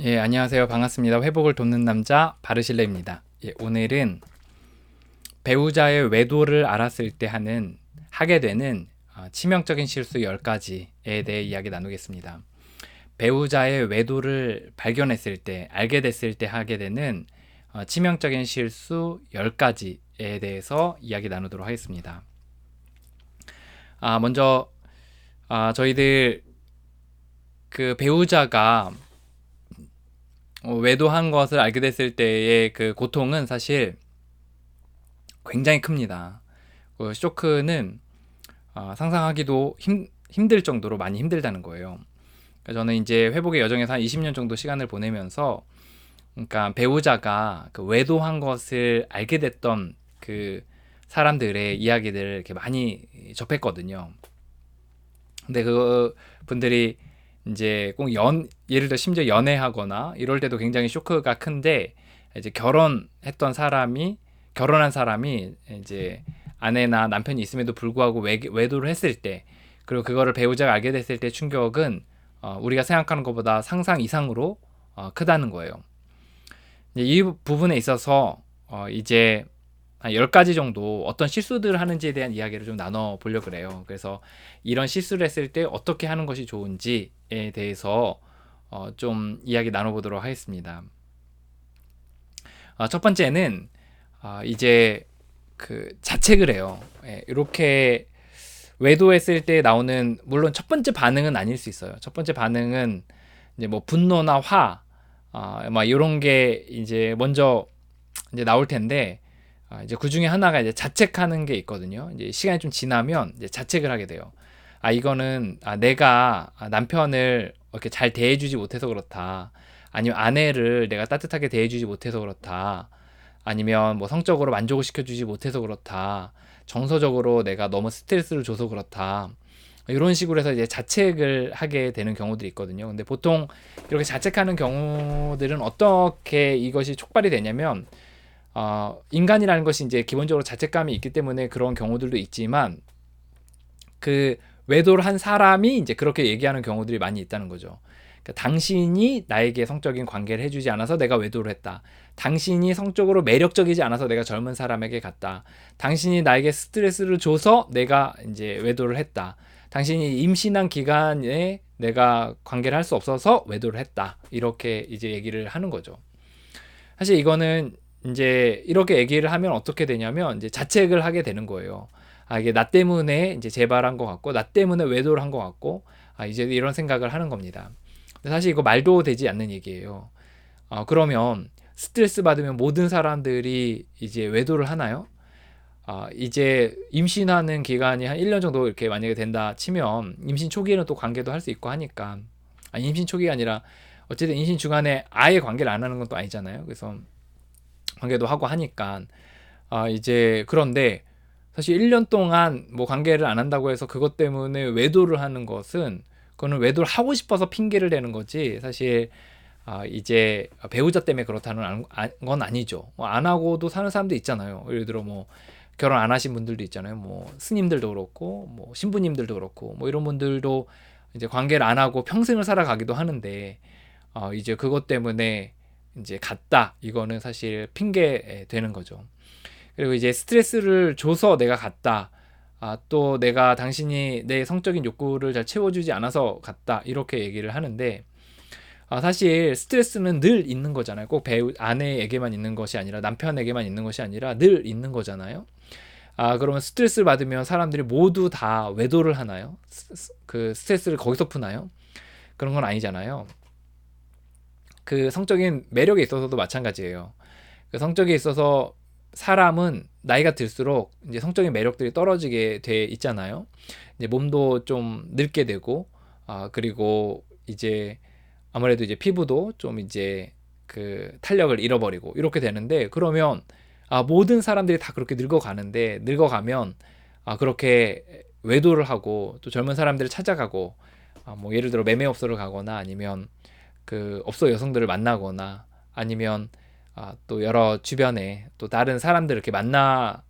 예, 안녕하세요. 반갑습니다. 회복을 돕는 남자 바르실레입니다. 예, 오늘은 배우자의 외도를 알았을 때 하게 되는 치명적인 실수 10가지에 대해 이야기 나누겠습니다. 배우자의 외도를 발견했을 때, 알게 됐을 때 하게 되는 치명적인 실수 10가지에 대해서 이야기 나누도록 하겠습니다. 먼저 저희들 그 배우자가 외도한 것을 알게 됐을 때의 그 고통은 사실 굉장히 큽니다. 그 쇼크는 상상하기도 힘들 정도로 많이 힘들다는 거예요. 그러니까 저는 이제 회복의 여정에서 한 20년 정도 시간을 보내면서, 그러니까 배우자가 그 외도한 것을 알게 됐던 그 사람들의 이야기들을 이렇게 많이 접했거든요. 근데 그 분들이 이제 예를 들어 심지어 연애하거나 이럴 때도 굉장히 쇼크가 큰데, 이제 결혼한 사람이 이제 아내나 남편이 있음에도 불구하고 외도를 했을 때, 그리고 그거를 배우자가 알게 됐을 때 충격은 우리가 생각하는 것보다 상상 이상으로 크다는 거예요. 이 부분에 있어서 이제 한 10가지 정도 어떤 실수들을 하는지에 대한 이야기를 좀 나눠 보려고 그래요. 그래서 이런 실수를 했을 때 어떻게 하는 것이 좋은지에 대해서 좀 이야기 나눠보도록 하겠습니다. 첫 번째는 이제 그 자책을 해요. 예, 이렇게 외도했을 때 나오는, 물론 첫 번째 반응은 아닐 수 있어요. 첫 번째 반응은 이제 뭐 분노나 막 이런 게 이제 먼저 이제 나올 텐데, 이제 그 중에 하나가 이제 자책하는 게 있거든요. 이제 시간이 좀 지나면 이제 자책을 하게 돼요. 이거는 내가 남편을 이렇게 잘 대해주지 못해서 그렇다. 아니면 아내를 내가 따뜻하게 대해주지 못해서 그렇다. 아니면 뭐 성적으로 만족을 시켜주지 못해서 그렇다. 정서적으로 내가 너무 스트레스를 줘서 그렇다. 이런 식으로 해서 이제 자책을 하게 되는 경우들이 있거든요. 근데 보통 이렇게 자책하는 경우들은 어떻게 이것이 촉발이 되냐면, 인간이라는 것이 이제 기본적으로 자책감이 있기 때문에 그런 경우들도 있지만, 그 외도를 한 사람이 이제 그렇게 얘기하는 경우들이 많이 있다는 거죠. 그러니까 당신이 나에게 성적인 관계를 해주지 않아서 내가 외도를 했다. 당신이 성적으로 매력적이지 않아서 내가 젊은 사람에게 갔다. 당신이 나에게 스트레스를 줘서 내가 이제 외도를 했다. 당신이 임신한 기간에 내가 관계를 할 수 없어서 외도를 했다. 이렇게 이제 얘기를 하는 거죠. 사실 이거는 이제 이렇게 얘기를 하면 어떻게 되냐면 이제 자책을 하게 되는 거예요. 이게 나 때문에 이제 재발한 것 같고, 나 때문에 외도를 한 것 같고, 이제 이런 생각을 하는 겁니다. 근데 사실 이거 말도 되지 않는 얘기예요. 그러면 스트레스 받으면 모든 사람들이 이제 외도를 하나요? 이제 임신하는 기간이 한 1년 정도 이렇게 만약에 된다 치면, 임신 초기에는 또 관계도 할 수 있고 하니까, 임신 초기가 아니라 어쨌든 임신 중간에 아예 관계를 안 하는 건 또 아니잖아요. 그래서 관계도 하고 하니까, 이제 그런데 사실 1년 동안 뭐 관계를 안 한다고 해서 그것 때문에 외도를 하는 것은, 그거는 외도를 하고 싶어서 핑계를 대는 거지, 사실 이제 배우자 때문에 그렇다는 건 아니죠. 뭐안 하고도 사는 사람도 있잖아요. 예를 들어 뭐 결혼 안 하신 분들도 있잖아요. 뭐 스님들도 그렇고 뭐 신부님들도 그렇고 뭐 이런 분들도 이제 관계를 안 하고 평생을 살아가기도 하는데, 이제 그것 때문에 이제 갔다, 이거는 사실 핑계 되는 거죠. 그리고 이제 스트레스를 줘서 내가 갔다. 또 내가 당신이 내 성적인 욕구를 잘 채워주지 않아서 갔다. 이렇게 얘기를 하는데, 사실 스트레스는 늘 있는 거잖아요. 꼭 아내에게만 있는 것이 아니라, 남편에게만 있는 것이 아니라 늘 있는 거잖아요. 그러면 스트레스를 받으면 사람들이 모두 다 외도를 하나요? 그 스트레스를 거기서 푸나요? 그런 건 아니잖아요. 그 성적인 매력에 있어서도 마찬가지예요. 그 성적에 있어서 사람은 나이가 들수록 이제 성적인 매력들이 떨어지게 돼 있잖아요. 이제 몸도 좀 늙게 되고, 그리고 이제 아무래도 이제 피부도 좀 이제 그 탄력을 잃어버리고 이렇게 되는데, 그러면 모든 사람들이 다 그렇게 늙어가는데, 늙어가면 그렇게 외도를 하고 또 젊은 사람들을 찾아가고, 뭐 예를 들어 매매업소를 가거나 아니면 그 업소 여성들을 만나거나, 아니면 또 여러 주변에 또 다른 사람들을 이렇게 만나는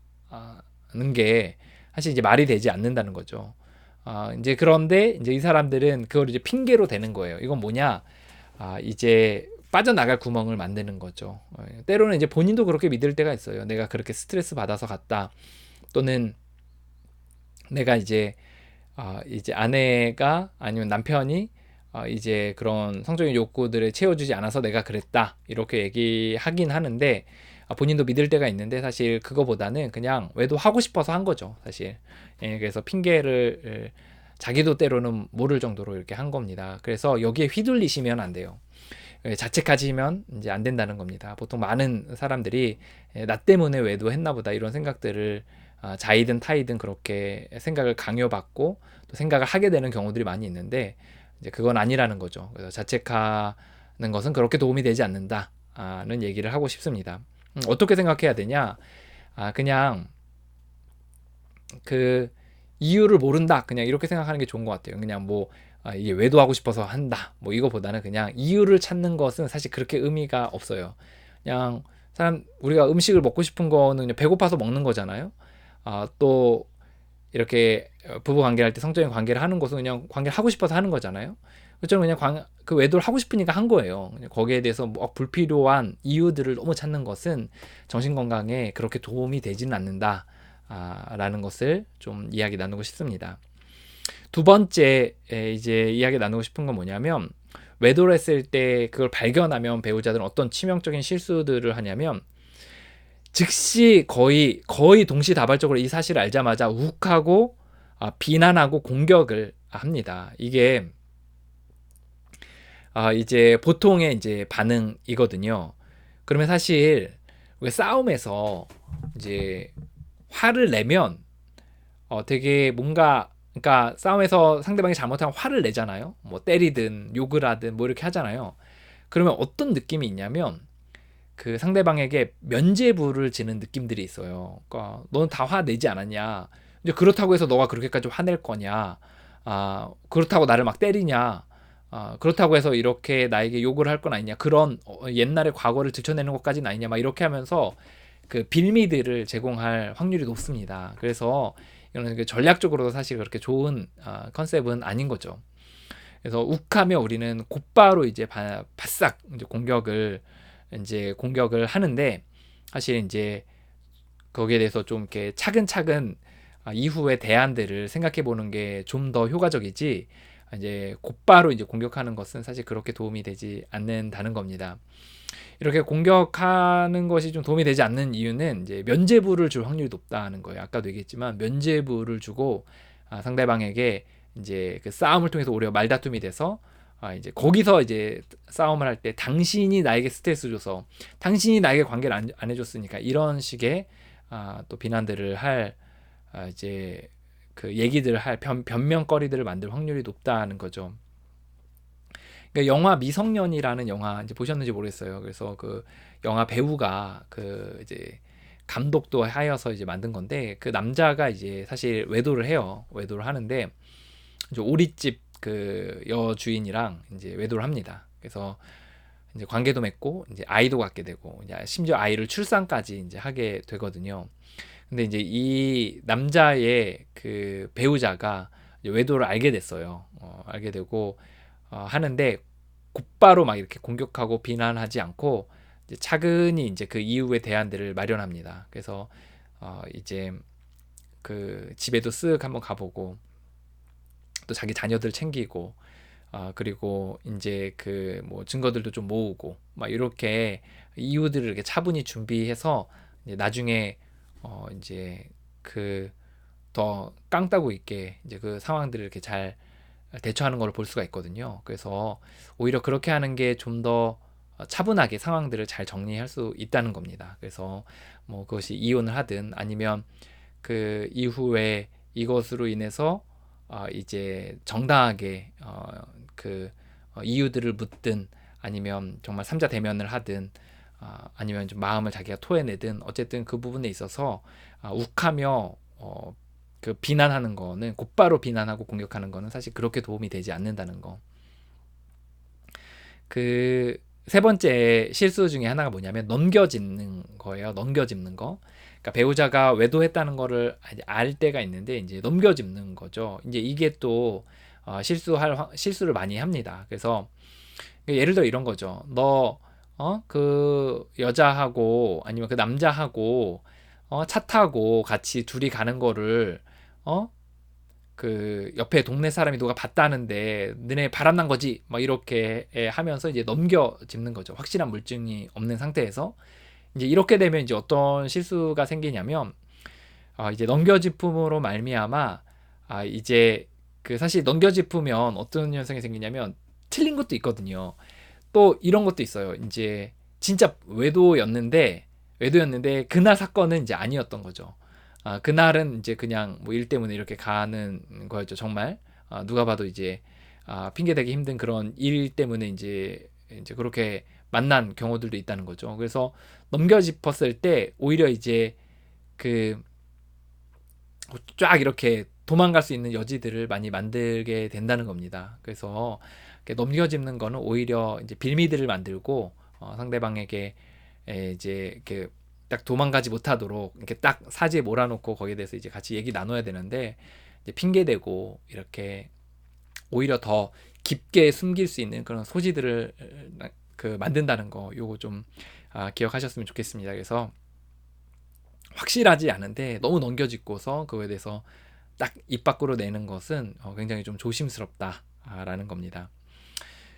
게 사실 이제 말이 되지 않는다는 거죠. 이제 그런데 이제 이 사람들은 그걸 이제 핑계로 대는 거예요. 이건 뭐냐? 이제 빠져나갈 구멍을 만드는 거죠. 때로는 이제 본인도 그렇게 믿을 때가 있어요. 내가 그렇게 스트레스 받아서 갔다. 또는 내가 이제 아내가 아니면 남편이 이제 그런 성적인 욕구들을 채워주지 않아서 내가 그랬다. 이렇게 얘기하긴 하는데 본인도 믿을 때가 있는데 사실 그거보다는 그냥 외도하고 싶어서 한 거죠. 사실. 그래서 핑계를 자기도 때로는 모를 정도로 이렇게 한 겁니다. 그래서 여기에 휘둘리시면 안 돼요. 자책하시면 이제 안 된다는 겁니다. 보통 많은 사람들이 나 때문에 외도했나 보다 이런 생각들을 자이든 타이든 그렇게 생각을 강요받고 또 생각을 하게 되는 경우들이 많이 있는데 이제 그건 아니라는 거죠. 그래서 자책하는 것은 그렇게 도움이 되지 않는다는 얘기를 하고 싶습니다. 어떻게 생각해야 되냐? 그냥 그 이유를 모른다. 그냥 이렇게 생각하는 게 좋은 것 같아요. 그냥 뭐 이게 외도하고 싶어서 한다. 뭐 이거보다는 그냥 이유를 찾는 것은 사실 그렇게 의미가 없어요. 그냥 우리가 음식을 먹고 싶은 거는 그냥 배고파서 먹는 거잖아요. 또 이렇게 부부 관계를 할 때 성적인 관계를 하는 것은 그냥 관계를 하고 싶어서 하는 거잖아요. 저는 그냥 그 외도를 하고 싶으니까 한 거예요. 거기에 대해서 뭐 불필요한 이유들을 너무 찾는 것은 정신 건강에 그렇게 도움이 되지는 않는다. 라는 것을 좀 이야기 나누고 싶습니다. 두 번째 이제 이야기 나누고 싶은 건 뭐냐면 외도를 했을 때 그걸 발견하면 배우자들은 어떤 치명적인 실수들을 하냐면 즉시 거의 동시다발적으로 이 사실을 알자마자 욱하고 비난하고 공격을 합니다. 이게 이제 보통의 이제 반응이거든요. 그러면 사실 우리가 싸움에서 이제 화를 내면 되게 뭔가 그러니까 싸움에서 상대방이 잘못하면 화를 내잖아요. 뭐 때리든 욕을 하든 뭐 이렇게 하잖아요. 그러면 어떤 느낌이 있냐면 그 상대방에게 면죄부를 지는 느낌들이 있어요. 그러니까 너는 다 화내지 않았냐? 이제 그렇다고 해서 너가 그렇게까지 화낼 거냐? 그렇다고 나를 막 때리냐? 그렇다고 해서 이렇게 나에게 욕을 할 건 아니냐? 그런 옛날의 과거를 들춰내는 것까지는 아니냐? 막 이렇게 하면서 그 빌미들을 제공할 확률이 높습니다. 그래서 이런 전략적으로도 사실 그렇게 좋은 컨셉은 아닌 거죠. 그래서 욱하며 우리는 곧바로 이제 바싹 이제 공격을 하는데 사실 이제 거기에 대해서 좀 이렇게 차근차근 이후의 대안들을 생각해 보는 게 좀 더 효과적이지 이제 곧바로 이제 공격하는 것은 사실 그렇게 도움이 되지 않는다는 겁니다. 이렇게 공격하는 것이 좀 도움이 되지 않는 이유는 이제 면죄부를 줄 확률이 높다는 거예요. 아까도 얘기했지만 면죄부를 주고 상대방에게 이제 그 싸움을 통해서 오히려 말다툼이 돼서 이제 거기서 이제 싸움을 할 때 당신이 나에게 스트레스 줘서 당신이 나에게 관계를 안 해줬으니까 이런 식의 또 비난들을 할 이제 그 얘기들을 할 변명거리들을 만들 확률이 높다는 거죠. 그러니까 영화 미성년이라는 영화 이제 보셨는지 모르겠어요. 그래서 그 영화 배우가 그 이제 감독도 하여서 이제 만든 건데 그 남자가 이제 사실 외도를 해요. 외도를 하는데 이제 오리집 그 여주인이랑 이제 외도를 합니다. 그래서 이제 관계도 맺고 이제 아이도 갖게 되고 이제 심지어 아이를 출산까지 이제 하게 되거든요. 근데 이제 이 남자의 그 배우자가 이제 외도를 알게 됐어요. 알게 되고 하는데 곧바로 막 이렇게 공격하고 비난하지 않고 이제 차근히 이제 그 이후의 대안들을 마련합니다. 그래서 이제 그 집에도 쓱 한번 가보고 또 자기 자녀들 챙기고 그리고 이제 그 뭐 증거들도 좀 모으고 막 이렇게 이유들을 이렇게 차분히 준비해서 이제 나중에 이제 그 더 깡따구 있게 이제 그 상황들을 이렇게 잘 대처하는 걸 볼 수가 있거든요. 그래서 오히려 그렇게 하는 게 좀 더 차분하게 상황들을 잘 정리할 수 있다는 겁니다. 그래서 뭐 그것이 이혼을 하든 아니면 그 이후에 이것으로 인해서 이제 정당하게 그 이유들을 묻든 아니면 정말 삼자 대면을 하든 아니면 좀 마음을 자기가 토해내든 어쨌든 그 부분에 있어서 욱하며 그 비난하는 거는 곧바로 비난하고 공격하는 거는 사실 그렇게 도움이 되지 않는다는 거. 그 세 번째 실수 중에 하나가 뭐냐면 넘겨짚는 거예요. 넘겨짚는 거. 그러니까 배우자가 외도했다는 거를 알 때가 있는데 이제 넘겨짚는 거죠. 이제 이게 또 실수를 많이 합니다. 그래서 예를 들어 이런 거죠. 너 그 여자하고 아니면 그 남자하고 차 타고 같이 둘이 가는 거를 어 그 옆에 동네 사람이 누가 봤다는데 너네 바람난 거지 막 이렇게 하면서 이제 넘겨짚는 거죠. 확실한 물증이 없는 상태에서 이제 이렇게 되면 이제 어떤 실수가 생기냐면 이제 넘겨짚음으로 말미암아 이제 그 사실 넘겨짚으면 어떤 현상이 생기냐면 틀린 것도 있거든요. 또 이런 것도 있어요. 이제 진짜 외도였는데 그날 사건은 이제 아니었던 거죠. 그날은 이제 그냥 뭐 일 때문에 이렇게 가는 거였죠. 정말 누가 봐도 이제 핑계대기 힘든 그런 일 때문에 이제 그렇게 만난 경우들도 있다는 거죠. 그래서 넘겨짚었을 때 오히려 이제 그 쫙 이렇게 도망갈 수 있는 여지들을 많이 만들게 된다는 겁니다. 그래서 이렇게 넘겨짚는 거는 오히려 이제 빌미들을 만들고 상대방에게 이제 이렇게 딱 도망가지 못하도록 이렇게 딱 사지에 몰아놓고 거기에 대해서 이제 같이 얘기 나눠야 되는데 이제 핑계대고 이렇게 오히려 더 깊게 숨길 수 있는 그런 소지들을 그 만든다는 거 요거 좀 기억하셨으면 좋겠습니다. 그래서 확실하지 않은데 너무 넘겨짚고서 그거에 대해서 딱 입 밖으로 내는 것은 굉장히 좀 조심스럽다라는 겁니다.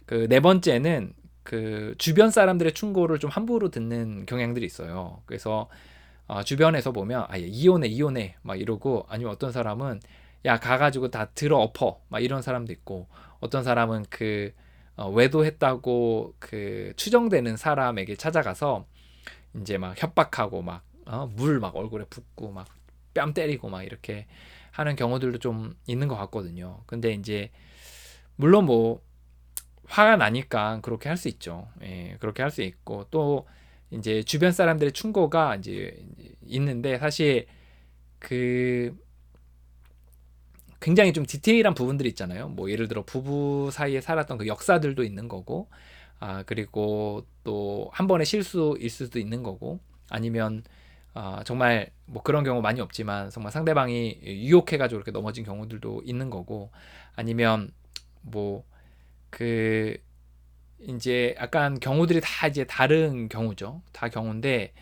그 네 번째는 그 주변 사람들의 충고를 좀 함부로 듣는 경향들이 있어요. 그래서 주변에서 보면 얘 이혼해 막 이러고 아니면 어떤 사람은 야 가가지고 다 들어 엎어 막 이런 사람도 있고 어떤 사람은 그 외도했다고 그 추정되는 사람에게 찾아가서 이제 막 협박하고 막 물 막 얼굴에 붓고 막 뺨 때리고 막 이렇게 하는 경우들도 좀 있는 것 같거든요. 근데 이제 물론 뭐 화가 나니까 그렇게 할 수 있죠. 예, 그렇게 할 수 있고 또 이제 주변 사람들의 충고가 이제 있는데 사실 그 굉장히 좀 디테일한 부분들이 있잖아요. 뭐 예를 들어 부부 사이에 살았던 그 역사들도 있는 거고, 그리고 또 한 번의 실수일 수도 있는 거고, 아니면 정말 뭐 그런 경우 많이 없지만 정말 상대방이 유혹해가지고 이렇게 넘어진 경우들도 있는 거고, 아니면 뭐 그 이제 약간 경우들이 다 이제 다른 경우죠. 다 경우인데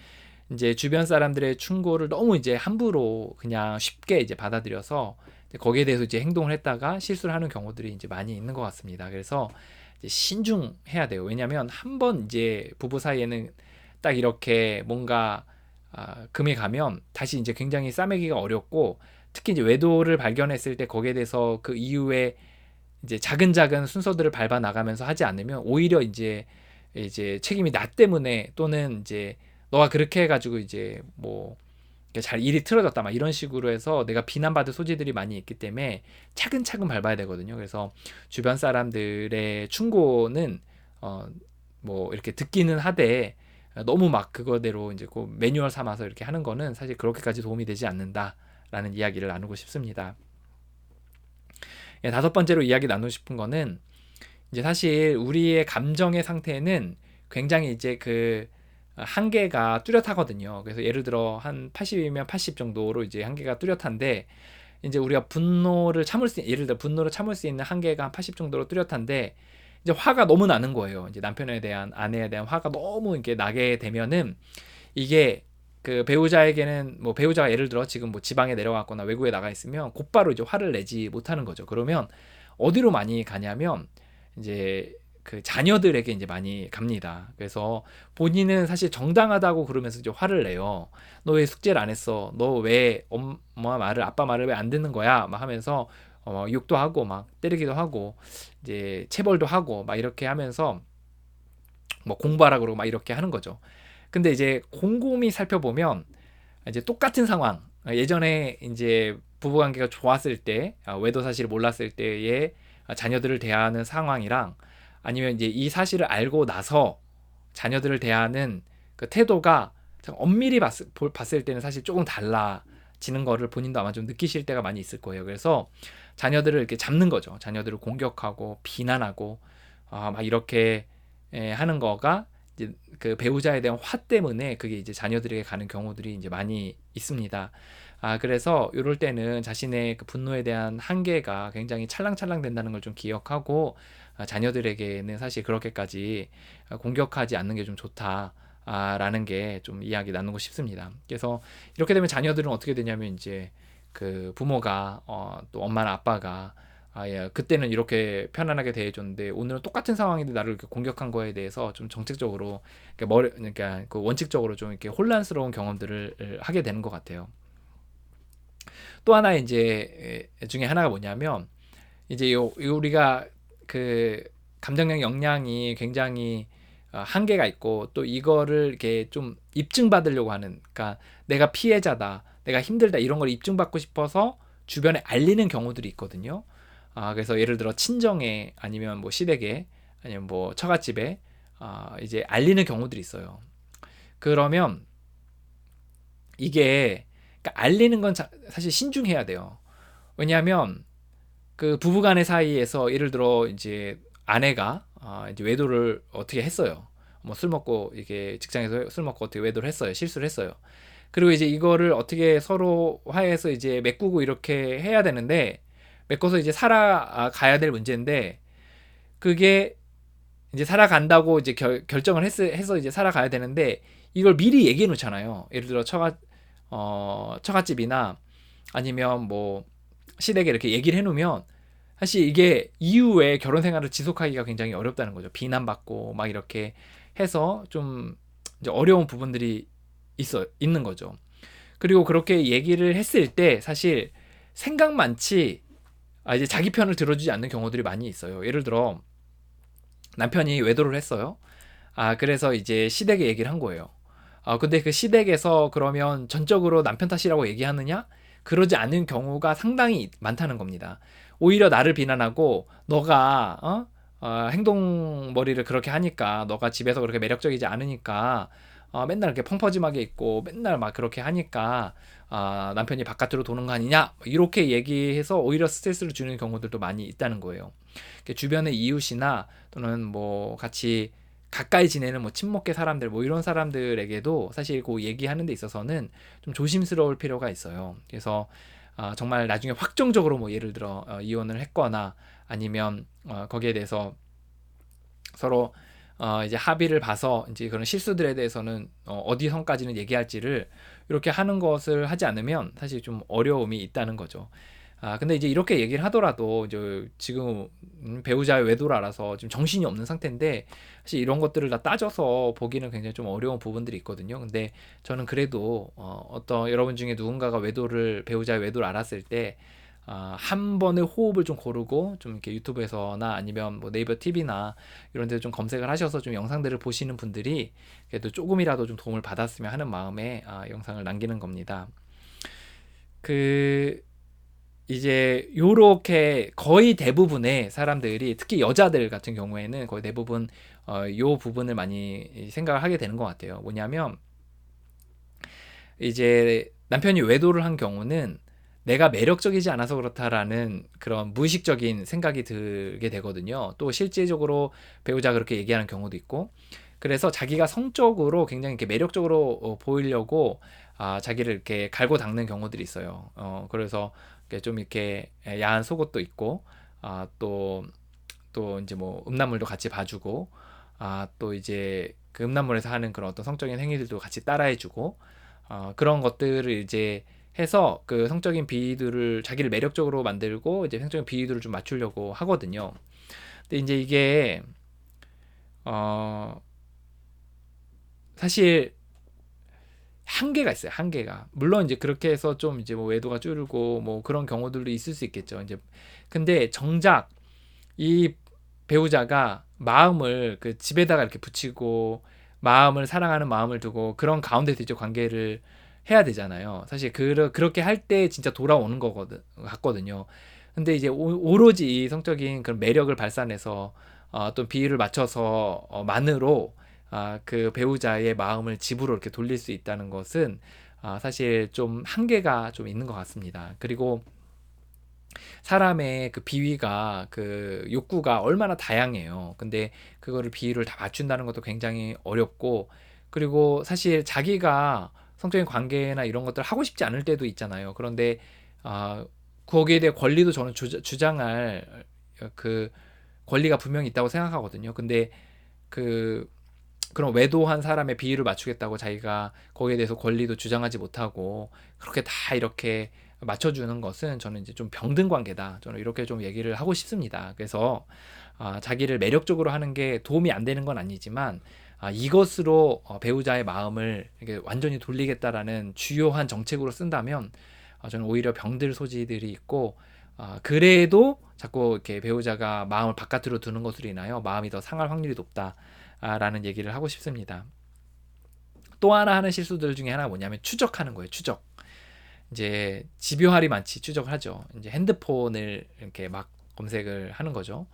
이제 주변 사람들의 충고를 너무 이제 함부로 그냥 쉽게 이제 받아들여서 이제 거기에 대해서 이제 행동을 했다가 실수를 하는 경우들이 이제 많이 있는 것 같습니다. 그래서 이제 신중해야 돼요. 왜냐하면 한 번 이제 부부 사이에는 딱 이렇게 뭔가 금이 가면 다시 이제 굉장히 싸매기가 어렵고 특히 이제 외도를 발견했을 때 거기에 대해서 그 이후에 이제 작은 작은 순서들을 밟아 나가면서 하지 않으면 오히려 이제 책임이 나 때문에 또는 이제 너가 그렇게 해가지고 이제 뭐 잘 일이 틀어졌다 막 이런 식으로 해서 내가 비난받을 소지들이 많이 있기 때문에 차근차근 밟아야 되거든요. 그래서 주변 사람들의 충고는 뭐 이렇게 듣기는 하되 너무 막 그거대로 이제 그 매뉴얼 삼아서 이렇게 하는 거는 사실 그렇게까지 도움이 되지 않는다라는 이야기를 나누고 싶습니다. 다섯 번째로 이야기 나누고 싶은 거는 이제 사실 우리의 감정의 상태는 굉장히 이제 그 한계가 뚜렷하거든요. 그래서 예를 들어 한 80이면 80 정도로 이제 한계가 뚜렷한데 이제 우리가 예를 들어 분노를 참을 수 있는 한계가 한 80 정도로 뚜렷한데 이제 화가 너무 나는 거예요. 이제 남편에 대한 아내에 대한 화가 너무 이렇게 나게 되면은 이게 그 배우자에게는 뭐 배우자가 예를 들어 지금 뭐 지방에 내려갔거나 외국에 나가 있으면 곧바로 이제 화를 내지 못하는 거죠. 그러면 어디로 많이 가냐면 이제 그 자녀들에게 이제 많이 갑니다. 그래서 본인은 사실 정당하다고 그러면서 이제 화를 내요. 너 왜 숙제를 안 했어? 너 왜 엄마 말을 아빠 말을 왜 안 듣는 거야? 막 하면서 욕도 하고 막 때리기도 하고 이제 체벌도 하고 막 이렇게 하면서 뭐 공부하라 그러고 막 이렇게 하는 거죠. 근데 이제 곰곰이 살펴보면 이제 똑같은 상황. 예전에 이제 부부 관계가 좋았을 때, 외도 사실을 몰랐을 때의 자녀들을 대하는 상황이랑 아니면 이제 이 사실을 알고 나서 자녀들을 대하는 그 태도가 엄밀히 봤을 때는 사실 조금 달라지는 거를 본인도 아마 좀 느끼실 때가 많이 있을 거예요. 그래서 자녀들을 이렇게 잡는 거죠. 자녀들을 공격하고 비난하고 막 이렇게 하는 거가 이제 그 배우자에 대한 화 때문에 그게 이제 자녀들에게 가는 경우들이 이제 많이 있습니다. 그래서 이럴 때는 자신의 그 분노에 대한 한계가 굉장히 찰랑찰랑 된다는 걸 좀 기억하고 자녀들에게는 사실 그렇게까지 공격하지 않는 게 좀 좋다. 라는 게 좀 이야기 나누고 싶습니다. 그래서 이렇게 되면 자녀들은 어떻게 되냐면 이제 그 부모가 또 엄마나 아빠가 예, 그때는 이렇게 편안하게 대해줬는데 오늘은 똑같은 상황인데 나를 이렇게 공격한 거에 대해서 좀 정책적으로 그러니까 그 원칙적으로 좀 이렇게 혼란스러운 경험들을 하게 되는 것 같아요. 또 하나 이제 중에 하나가 뭐냐면 이제 우리가 그 감정적 역량이 굉장히 한계가 있고 또 이거를 이렇게 좀 입증받으려고 하는, 그러니까 내가 피해자다, 내가 힘들다 이런 걸 입증받고 싶어서 주변에 알리는 경우들이 있거든요. 그래서 예를 들어 친정에 아니면 뭐 시댁에 아니면 뭐 처갓집에 이제 알리는 경우들이 있어요. 그러면 이게 그러니까 알리는 건 사실 신중해야 돼요. 왜냐하면 그 부부간의 사이에서 예를 들어 이제 아내가 이제 외도를 어떻게 했어요. 뭐 술 먹고 이게 직장에서 술 먹고 어떻게 외도를 했어요. 실수를 했어요. 그리고 이제 이거를 어떻게 서로 화해해서 이제 메꾸고 이렇게 해야 되는데 메꿔서 이제 살아가야 될 문제인데 그게 이제 살아간다고 이제 결정을 해서 이제 살아가야 되는데 이걸 미리 얘기해 놓잖아요. 예를 들어 처갓집이나 아니면 뭐 시댁에 이렇게 얘기를 해놓으면 사실 이게 이후에 결혼 생활을 지속하기가 굉장히 어렵다는 거죠. 비난받고 막 이렇게 해서 좀 이제 어려운 부분들이 있는 거죠. 그리고 그렇게 얘기를 했을 때 사실 생각만치 이제 자기 편을 들어주지 않는 경우들이 많이 있어요. 예를 들어 남편이 외도를 했어요. 그래서 이제 시댁에 얘기를 한 거예요. 근데 그 시댁에서 그러면 전적으로 남편 탓이라고 얘기하느냐? 그러지 않은 경우가 상당히 많다는 겁니다. 오히려 나를 비난하고 너가 행동머리를 그렇게 하니까 너가 집에서 그렇게 매력적이지 않으니까 맨날 이렇게 펑퍼짐하게 있고 맨날 막 그렇게 하니까 남편이 바깥으로 도는 거 아니냐? 이렇게 얘기해서 오히려 스트레스를 주는 경우들도 많이 있다는 거예요. 주변의 이웃이나 또는 뭐 같이 가까이 지내는 뭐 친목계 사람들 뭐 이런 사람들에게도 사실 그 얘기하는 데 있어서는 좀 조심스러울 필요가 있어요. 그래서 정말 나중에 확정적으로 뭐 예를 들어 이혼을 했거나 아니면 거기에 대해서 서로 이제 합의를 봐서 이제 그런 실수들에 대해서는 어디 선까지는 얘기할지를 이렇게 하는 것을 하지 않으면 사실 좀 어려움이 있다는 거죠. 근데 이제 이렇게 얘기를 하더라도 이제 지금 배우자의 외도를 알아서 지금 정신이 없는 상태인데 사실 이런 것들을 다 따져서 보기는 굉장히 좀 어려운 부분들이 있거든요. 근데 저는 그래도 어떤 여러분 중에 누군가가 배우자의 외도를 알았을 때 한 번의 호흡을 좀 고르고 좀 이렇게 유튜브에서나 아니면 뭐 네이버 TV나 이런 데 좀 검색을 하셔서 좀 영상들을 보시는 분들이 그래도 조금이라도 좀 도움을 받았으면 하는 마음에 영상을 남기는 겁니다. 그 이제 요렇게 거의 대부분의 사람들이 특히 여자들 같은 경우에는 거의 대부분 요 부분을 많이 생각을 하게 되는 것 같아요. 뭐냐면 이제 남편이 외도를 한 경우는 내가 매력적이지 않아서 그렇다라는 그런 무의식적인 생각이 들게 되거든요. 또 실질적으로 배우자가 그렇게 얘기하는 경우도 있고 그래서 자기가 성적으로 굉장히 이렇게 매력적으로 보이려고 자기를 이렇게 갈고 닦는 경우들이 있어요. 그래서 좀 이렇게 야한 속옷도 있고 또 이제 뭐 음란물도 같이 봐주고 또 이제 그 음란물에서 하는 그런 어떤 성적인 행위들도 같이 따라해주고 그런 것들을 이제 해서 그 성적인 비위들을 자기를 매력적으로 만들고 이제 성적인 비위들을 좀 맞추려고 하거든요. 근데 이제 이게 사실 한계가 있어요. 한계가. 물론 이제 그렇게 해서 좀 이제 뭐 외도가 줄고 뭐 그런 경우들도 있을 수 있겠죠. 이제 근데 정작 이 배우자가 마음을 그 집에다가 이렇게 붙이고 마음을 사랑하는 마음을 두고 그런 가운데서 이제 관계를 해야 되잖아요. 사실 그렇게 할 때 진짜 돌아오는 같거든요. 근데 이제 오로지 이 성적인 그런 매력을 발산해서 또 비율을 맞춰서 만으로 그 배우자의 마음을 집으로 이렇게 돌릴 수 있다는 것은 사실 좀 한계가 좀 있는 것 같습니다. 그리고 사람의 그 비위가 그 욕구가 얼마나 다양해요. 근데 그거를 비위를 다 맞춘다는 것도 굉장히 어렵고 그리고 사실 자기가 성적인 관계나 이런 것들을 하고 싶지 않을 때도 있잖아요. 그런데 거기에 대해 권리도 저는 주장할 그 권리가 분명히 있다고 생각하거든요. 근데 그 그런 외도한 사람의 비위를 맞추겠다고 자기가 거기에 대해서 권리도 주장하지 못하고 그렇게 다 이렇게 맞춰주는 것은 저는 이제 좀 병든 관계다. 저는 이렇게 좀 얘기를 하고 싶습니다. 그래서 자기를 매력적으로 하는 게 도움이 안 되는 건 아니지만 이것으로 배우자의 마음을 이렇게 완전히 돌리겠다라는 주요한 정책으로 쓴다면 저는 오히려 병들 소지들이 있고 그래도 자꾸 이렇게 배우자가 마음을 바깥으로 두는 것으로 인하여 마음이 더 상할 확률이 높다라는 얘기를 하고 싶습니다. 또 하나 하는 실수들 중에 하나가 뭐냐면 추적하는 거예요. 추적. 이제 집요할이 많지 추적을 하죠. 이제 핸드폰을 이렇게 막 검색을 하는 거죠.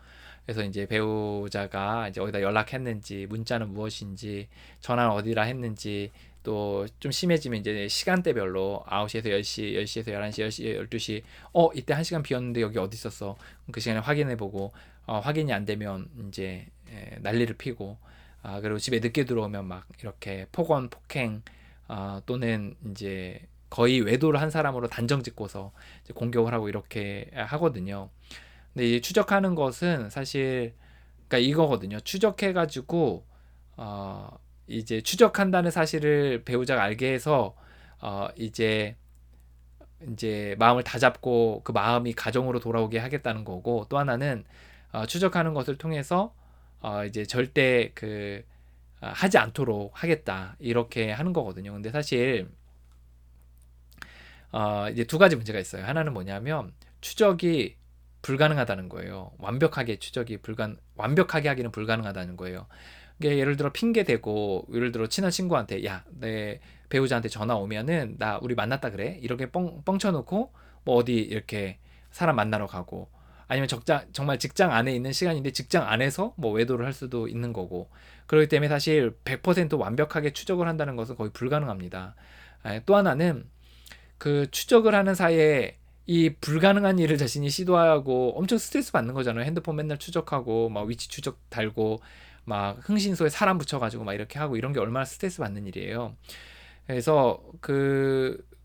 그래서 이제 배우자가 이제 어디다 연락했는지, 문자는 무엇인지, 전화는 어디라 했는지, 또 좀 심해지면 이제 시간대별로 9시에서 10시, 10시에서 11시, 10시, 12시, 이때 1시간 비었는데 여기 어디 있었어? 그 시간에 확인해보고, 확인이 안 되면 이제 난리를 피고, 그리고 집에 늦게 들어오면 막 이렇게 폭언, 폭행, 또는 이제 거의 외도를 한 사람으로 단정 짓고서 이제 공격을 하고 이렇게 하거든요. 근데 이 추적하는 것은 사실 그러니까 이거거든요. 추적해가지고 이제 추적한다는 사실을 배우자가 알게 해서 이제 마음을 다잡고 그 마음이 가정으로 돌아오게 하겠다는 거고 또 하나는 추적하는 것을 통해서 이제 절대 하지 않도록 하겠다 이렇게 하는 거거든요. 근데 사실 이제 두 가지 문제가 있어요. 하나는 뭐냐면 추적이 불가능하다는 거예요. 완벽하게 하기는 불가능하다는 거예요. 이게 예를 들어 핑계 대고 예를 들어 친한 친구한테 야, 내 배우자한테 전화 오면은 나 우리 만났다 그래. 이렇게 뻥쳐 놓고 뭐 어디 이렇게 사람 만나러 가고 아니면 정말 직장 안에 있는 시간인데 직장 안에서 뭐 외도를 할 수도 있는 거고 그렇기 때문에 사실 100% 완벽하게 추적을 한다는 것은 거의 불가능합니다. 또 하나는 그 추적을 하는 사이에 이 불가능한 일을 자신이 시도하고 엄청 스트레스 받는 거잖아요. 핸드폰 맨날 추적하고 막 위치 추적 달고 막 흥신소에 사람 붙여가지고 막 이렇게 하고 이런 게 얼마나 스트레스 받는 일이에요. 그래서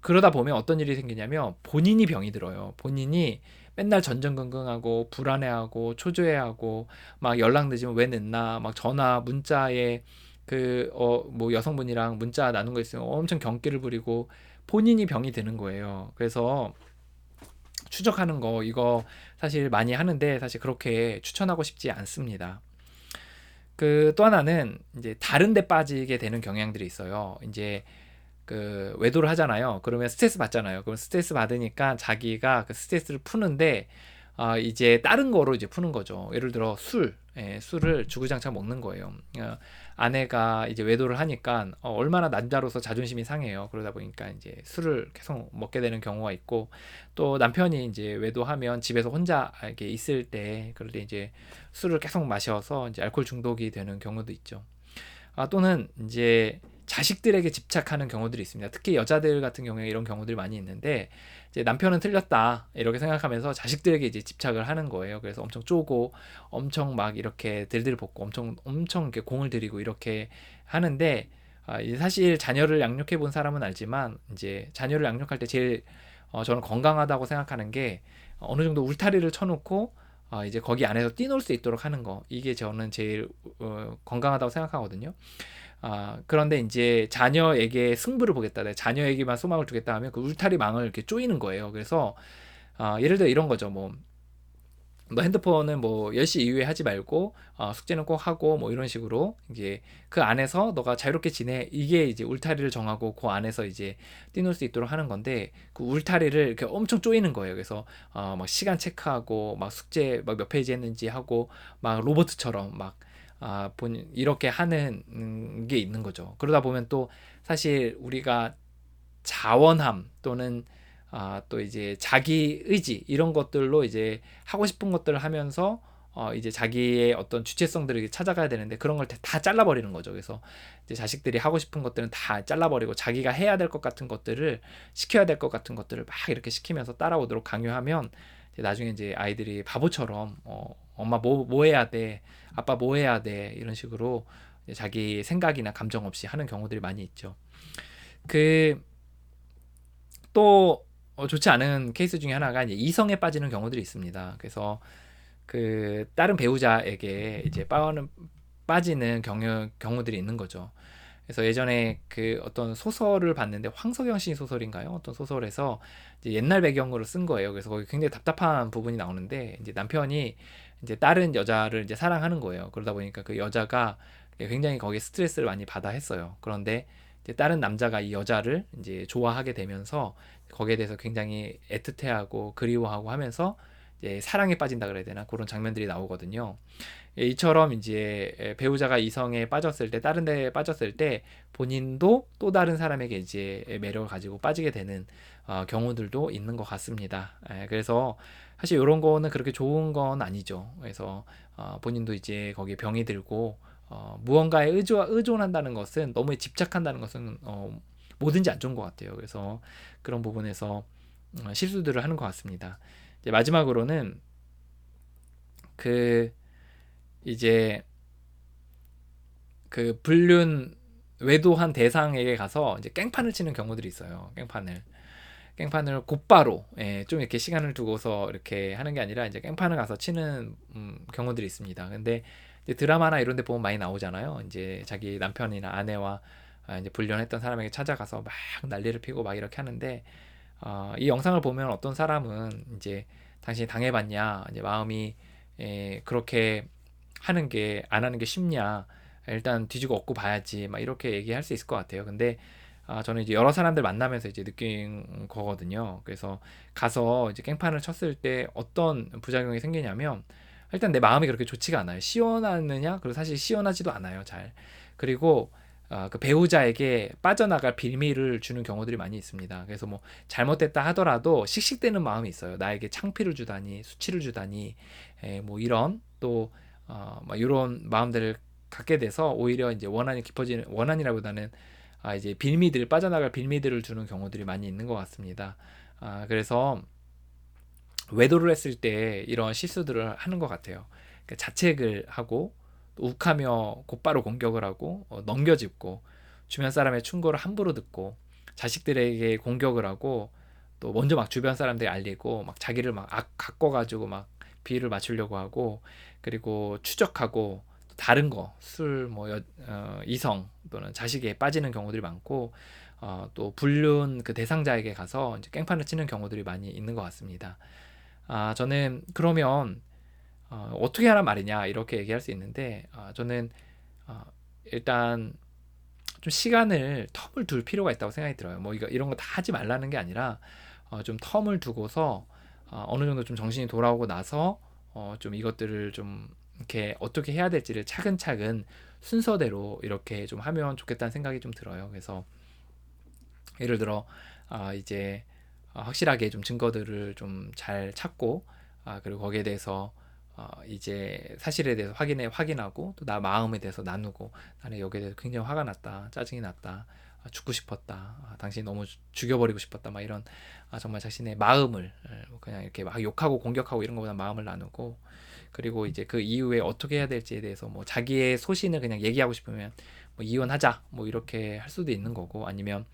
그러다 보면 어떤 일이 생기냐면 본인이 병이 들어요. 본인이 맨날 전전긍긍하고 불안해하고 초조해하고 막 연락 늦으면 왜 늦나 막 전화 문자에 뭐 여성분이랑 문자 나눈 거 있으면 엄청 경기를 부리고 본인이 병이 드는 거예요. 그래서 추적하는 거 이거 사실 많이 하는데 사실 그렇게 추천하고 싶지 않습니다. 또 하나는 이제 다른 데 빠지게 되는 경향들이 있어요. 이제 외도를 하잖아요. 그러면 스트레스 받잖아요. 그럼 스트레스 받으니까 자기가 그 스트레스를 푸는데 이제 다른 거로 이제 푸는 거죠. 예를 들어 술을 주구장창 먹는 거예요. 아내가 이제 외도를 하니까 얼마나 남자로서 자존심이 상해요. 그러다 보니까 이제 술을 계속 먹게 되는 경우가 있고 또 남편이 이제 외도하면 집에서 혼자 이렇게 있을 때 그럴 때 이제 술을 계속 마셔서 이제 알코올 중독이 되는 경우도 있죠. 또는 이제 자식들에게 집착하는 경우들이 있습니다. 특히 여자들 같은 경우에 이런 경우들이 많이 있는데 이제 남편은 틀렸다 이렇게 생각하면서 자식들에게 이제 집착을 하는 거예요. 그래서 엄청 쪼고 엄청 막 이렇게 들들 볶고 엄청 이렇게 공을 들이고 이렇게 하는데 이제 사실 자녀를 양육해 본 사람은 알지만 이제 자녀를 양육할 때 제일 저는 건강하다고 생각하는 게 어느 정도 울타리를 쳐놓고 이제 거기 안에서 뛰놀 수 있도록 하는 거 이게 저는 제일 건강하다고 생각하거든요. 그런데 이제 자녀에게 승부를 보겠다, 내 자녀에게만 소망을 두겠다 하면 그 울타리 망을 이렇게 조이는 거예요. 그래서 예를 들어 이런 거죠. 뭐 핸드폰은 뭐 10시 이후에 하지 말고 숙제는 꼭 하고 뭐 이런 식으로 이제 그 안에서 너가 자유롭게 지내 이게 이제 울타리를 정하고 그 안에서 이제 뛰놀 수 있도록 하는 건데 그 울타리를 이렇게 엄청 조이는 거예요. 그래서 막 시간 체크하고 막 숙제 막 몇 페이지 했는지 하고 막 로봇처럼 막 이렇게 하는 게 있는 거죠. 그러다 보면 또 사실 우리가 자원함 또는 또 이제 자기 의지 이런 것들로 이제 하고 싶은 것들을 하면서 이제 자기의 어떤 주체성들을 찾아가야 되는데 그런 걸 다 잘라버리는 거죠. 그래서 이제 자식들이 하고 싶은 것들은 다 잘라버리고 자기가 해야 될 것 같은 것들을 시켜야 될 것 같은 것들을 막 이렇게 시키면서 따라오도록 강요하면 이제 나중에 이제 아이들이 바보처럼 엄마 뭐 해야 돼, 아빠 뭐 해야 돼 이런 식으로 이제 자기 생각이나 감정 없이 하는 경우들이 많이 있죠. 또 좋지 않은 케이스 중에 하나가 이제 이성에 빠지는 경우들이 있습니다. 그래서 그 다른 배우자에게 이제 빠지는 경우들이 있는 거죠. 그래서 예전에 그 어떤 소설을 봤는데 황석영 씨 소설인가요? 어떤 소설에서 이제 옛날 배경으로 쓴 거예요. 그래서 거기 굉장히 답답한 부분이 나오는데 이제 남편이 이제 다른 여자를 이제 사랑하는 거예요. 그러다 보니까 그 여자가 굉장히 거기에 스트레스를 많이 받아 했어요. 그런데 이제 다른 남자가 이 여자를 이제 좋아하게 되면서 거기에 대해서 굉장히 애틋해하고 그리워하고 하면서 이제 사랑에 빠진다 그래야 되나 그런 장면들이 나오거든요. 이처럼 이제 배우자가 이성에 빠졌을 때 다른 데에 빠졌을 때 본인도 또 다른 사람에게 이제 매력을 가지고 빠지게 되는 경우들도 있는 것 같습니다. 그래서 사실 이런 거는 그렇게 좋은 건 아니죠. 그래서 본인도 이제 거기에 병이 들고 무언가에 의존한다는 것은 너무 집착한다는 것은 뭐든지 안 좋은 것 같아요. 그래서 그런 부분에서 실수들을 하는 것 같습니다. 이제 마지막으로는 그 이제 그 불륜 외도한 대상에게 가서 이제 깽판을 치는 경우들이 있어요. 깽판을 곧바로 좀 이렇게 시간을 두고서 이렇게 하는 게 아니라 이제 깽판을 가서 치는 경우들이 있습니다. 근데 이제 드라마나 이런 데 보면 많이 나오잖아요. 이제 자기 남편이나 아내와 이제 불륜했던 사람에게 찾아가서 막 난리를 피고 막 이렇게 하는데 이 영상을 보면 어떤 사람은 이제 당신이 당해봤냐 이제 마음이 그렇게 하는 게 안 하는 게 쉽냐 일단 뒤지고 얻고 봐야지 막 이렇게 얘기할 수 있을 것 같아요. 근데 저는 이제 여러 사람들 만나면서 이제 느낀 거거든요. 그래서 가서 이제 깽판을 쳤을 때 어떤 부작용이 생기냐면 일단 내 마음이 그렇게 좋지가 않아요. 시원하느냐? 그리고 사실 시원하지도 않아요. 잘. 그리고 그 배우자에게 빠져나갈 빌미를 주는 경우들이 많이 있습니다. 그래서 뭐 잘못됐다 하더라도 씩씩대는 마음이 있어요. 나에게 창피를 주다니, 수치를 주다니, 뭐 이런 또 막 이런 마음들을 갖게 돼서 오히려 이제 원한이 깊어지는 원한이라보다는 이제 빌미들 빠져나갈 빌미들을 주는 경우들이 많이 있는 것 같습니다. 그래서 외도를 했을 때 이런 실수들을 하는 것 같아요. 그러니까 자책을 하고 또 욱하며 곧바로 공격을 하고 넘겨짚고 주변 사람의 충고를 함부로 듣고 자식들에게 공격을 하고 또 먼저 막 주변 사람들이 알리고 막 자기를 막 가꿔가지고 막 비위를 맞추려고 하고 그리고 추적하고 또 다른 거 술 뭐 이성 또는 자식에 빠지는 경우들이 많고 또 불륜 그 대상자에게 가서 이제 깽판을 치는 경우들이 많이 있는 것 같습니다. 저는 그러면 어떻게 하란 말이냐 이렇게 얘기할 수 있는데 저는 일단 좀 시간을 텀을 둘 필요가 있다고 생각이 들어요. 뭐 이런 거 다 하지 말라는 게 아니라 좀 텀을 두고서 어느 정도 좀 정신이 돌아오고 나서 좀 이것들을 좀 이렇게 어떻게 해야 될지를 차근차근 순서대로 이렇게 좀 하면 좋겠다는 생각이 좀 들어요. 그래서 예를 들어 이제 확실하게 좀 증거들을 좀 잘 찾고 그리고 거기에 대해서 이제 사실에 대해서 확인하고 또 나 마음에 대해서 나누고 나는 여기에 대해서 굉장히 화가 났다 짜증이 났다 죽고 싶었다 당신이 너무 죽여버리고 싶었다 막 이런 정말 자신의 마음을 그냥 이렇게 막 욕하고 공격하고 이런 것보다 마음을 나누고 그리고 이제 그 이후에 어떻게 해야 될지에 대해서 뭐 자기의 소신을 그냥 얘기하고 싶으면 뭐 이혼하자 뭐 이렇게 할 수도 있는 거고 아니면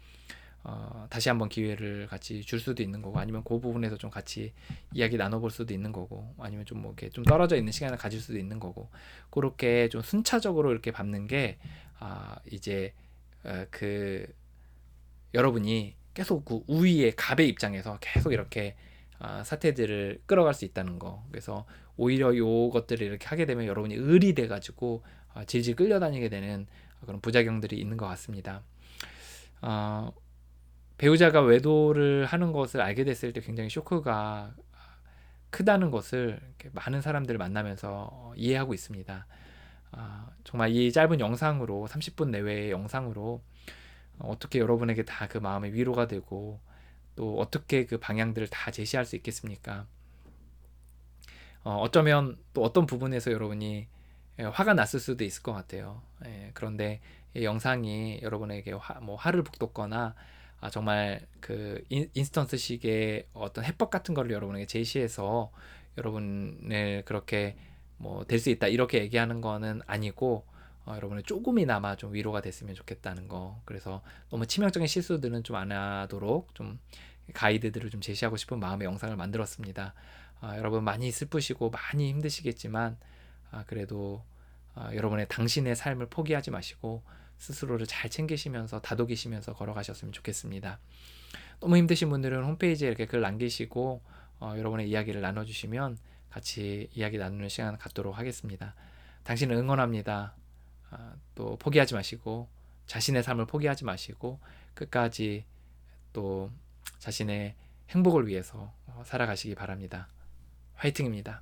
다시 한번 기회를 같이 줄 수도 있는 거고 아니면 그 부분에서 좀 같이 이야기 나눠볼 수도 있는 거고 아니면 좀 뭐 이렇게 좀 떨어져 있는 시간을 가질 수도 있는 거고 그렇게 좀 순차적으로 이렇게 밟는 게 이제 그 여러분이 계속 그 우위의 갑의 입장에서 계속 이렇게 사태들을 끌어갈 수 있다는 거. 그래서 오히려 요것들을 이렇게 하게 되면 여러분이 을이 돼가지고 질질 끌려다니게 되는 그런 부작용들이 있는 것 같습니다. 배우자가 외도를 하는 것을 알게 됐을 때 굉장히 쇼크가 크다는 것을 이렇게 많은 사람들을 만나면서 이해하고 있습니다. 정말 이 짧은 영상으로 30분 내외의 영상으로 어떻게 여러분에게 다 그 마음의 위로가 되고 또 어떻게 그 방향들을 다 제시할 수 있겠습니까? 어쩌면 또 어떤 부분에서 여러분이 화가 났을 수도 있을 것 같아요. 그런데 이 영상이 여러분에게 뭐 화를 북돋거나 정말 그 인스턴트식의 어떤 해법 같은 거를 여러분에게 제시해서 여러분을 그렇게 뭐 될 수 있다 이렇게 얘기하는 거는 아니고 여러분의 조금이나마 좀 위로가 됐으면 좋겠다는 거. 그래서 너무 치명적인 실수들은 좀 안 하도록 좀 가이드들을 좀 제시하고 싶은 마음의 영상을 만들었습니다. 여러분 많이 슬프시고 많이 힘드시겠지만 그래도 여러분의 당신의 삶을 포기하지 마시고 스스로를 잘 챙기시면서 다독이시면서 걸어가셨으면 좋겠습니다. 너무 힘드신 분들은 홈페이지에 이렇게 글 남기시고 여러분의 이야기를 나눠주시면 같이 이야기 나누는 시간 갖도록 하겠습니다. 당신을 응원합니다. 또 포기하지 마시고 자신의 삶을 포기하지 마시고 끝까지 또 자신의 행복을 위해서 살아가시기 바랍니다. 화이팅입니다.